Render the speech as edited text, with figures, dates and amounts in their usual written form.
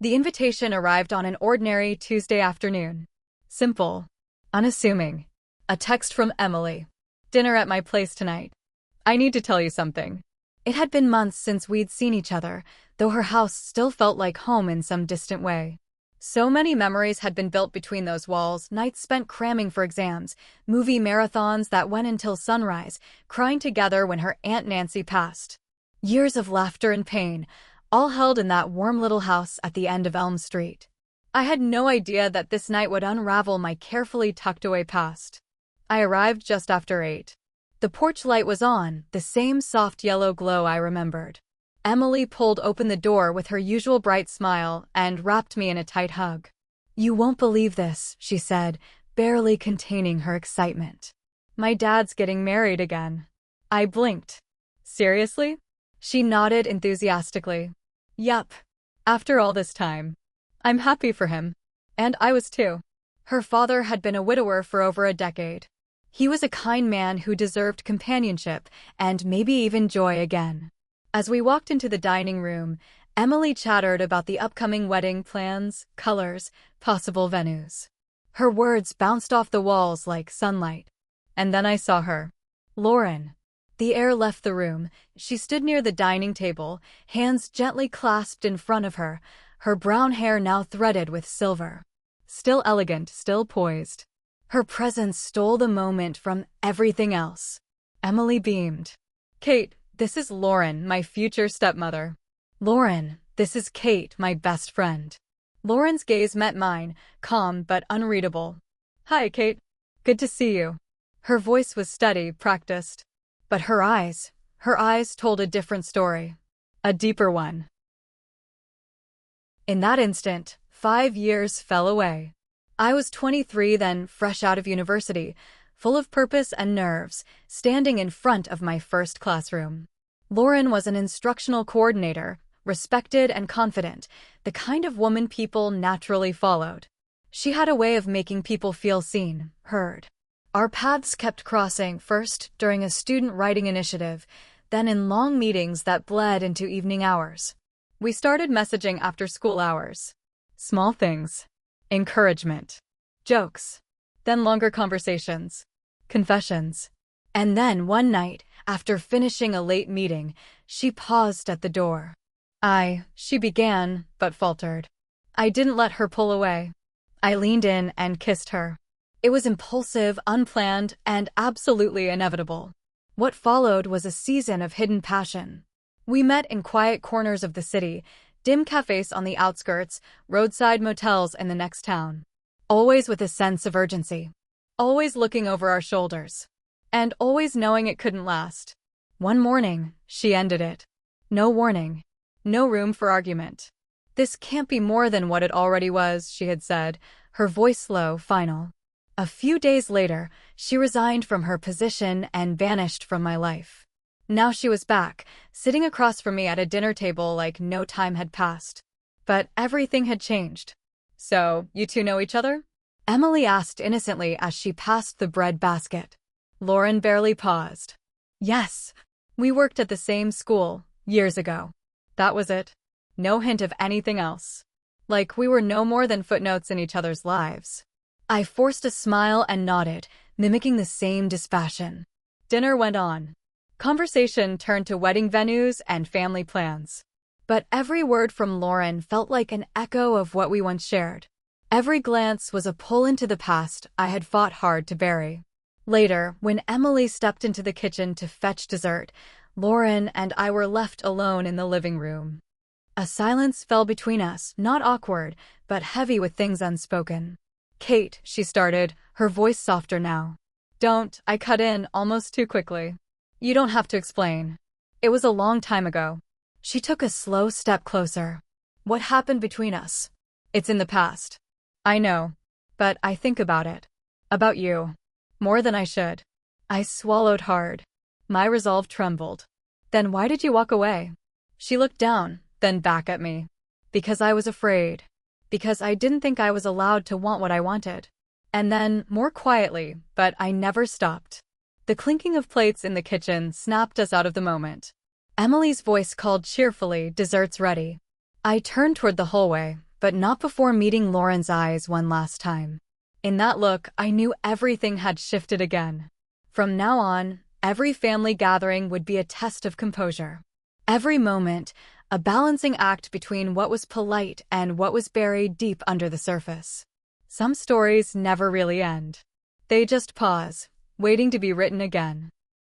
The invitation arrived on an ordinary Tuesday afternoon. Simple. Unassuming. A text from Emily. Dinner at my place tonight. I need to tell you something. It had been months since we'd seen each other, though her house still felt like home in some distant way. So many memories had been built between those walls, nights spent cramming for exams, movie marathons that went until sunrise, crying together when her Aunt Nancy passed. Years of laughter and pain, all held in that warm little house at the end of Elm Street. I had no idea that this night would unravel my carefully tucked-away past. I arrived just after 8. The porch light was on, the same soft yellow glow I remembered. Emily pulled open the door with her usual bright smile and wrapped me in a tight hug. "You won't believe this," she said, barely containing her excitement. "My dad's getting married again." I blinked. "Seriously?" She nodded enthusiastically. "Yup. After all this time. I'm happy for him. And I was too." Her father had been a widower for over a decade. He was a kind man who deserved companionship and maybe even joy again. As we walked into the dining room, Emily chattered about the upcoming wedding plans, colors, possible venues. Her words bounced off the walls like sunlight. And then I saw her. Lauren. The air left the room. She stood near the dining table, hands gently clasped in front of her, her brown hair now threaded with silver. Still elegant, still poised. Her presence stole the moment from everything else. Emily beamed. "Kate, this is Lauren, my future stepmother." "Lauren, this is Kate, my best friend." Lauren's gaze met mine, calm but unreadable. "Hi, Kate. Good to see you." Her voice was steady, practiced. But her eyes told a different story. A deeper one. In that instant, 5 years fell away. I was 23 then, fresh out of university, full of purpose and nerves, standing in front of my first classroom. Lauren was an instructional coordinator, respected and confident, the kind of woman people naturally followed. She had a way of making people feel seen, heard. Our paths kept crossing, first during a student writing initiative, then in long meetings that bled into evening hours. We started messaging after school hours. Small things. Encouragement. Jokes. Then longer conversations. Confessions. And then one night, after finishing a late meeting, she paused at the door. She began, but faltered. I didn't let her pull away. I leaned in and kissed her. It was impulsive, unplanned, and absolutely inevitable. What followed was a season of hidden passion. We met in quiet corners of the city, dim cafes on the outskirts, roadside motels in the next town. Always with a sense of urgency. Always looking over our shoulders. And always knowing it couldn't last. One morning, she ended it. No warning. No room for argument. "This can't be more than what it already was," she had said, her voice low, final. A few days later, she resigned from her position and vanished from my life. Now she was back, sitting across from me at a dinner table like no time had passed. But everything had changed. "So, you two know each other?" Emily asked innocently as she passed the bread basket. Lauren barely paused. "Yes. We worked at the same school, years ago." That was it. No hint of anything else. Like we were no more than footnotes in each other's lives. I forced a smile and nodded, mimicking the same dispassion. Dinner went on. Conversation turned to wedding venues and family plans. But every word from Lauren felt like an echo of what we once shared. Every glance was a pull into the past I had fought hard to bury. Later, when Emily stepped into the kitchen to fetch dessert, Lauren and I were left alone in the living room. A silence fell between us, not awkward, but heavy with things unspoken. "Kate," she started, her voice softer now. "Don't," I cut in almost too quickly. "You don't have to explain. It was a long time ago." She took a slow step closer. "What happened between us? It's in the past. I know. But I think about it. About you. More than I should." I swallowed hard. My resolve trembled. "Then why did you walk away?" She looked down, then back at me. "Because I was afraid. Because I didn't think I was allowed to want what I wanted." And then, more quietly, but I never stopped. The clinking of plates in the kitchen snapped us out of the moment. Emily's voice called cheerfully, "Dessert's ready." I turned toward the hallway, but not before meeting Lauren's eyes one last time. In that look, I knew everything had shifted again. From now on, every family gathering would be a test of composure. Every moment, a balancing act between what was polite and what was buried deep under the surface. Some stories never really end. They just pause, waiting to be written again.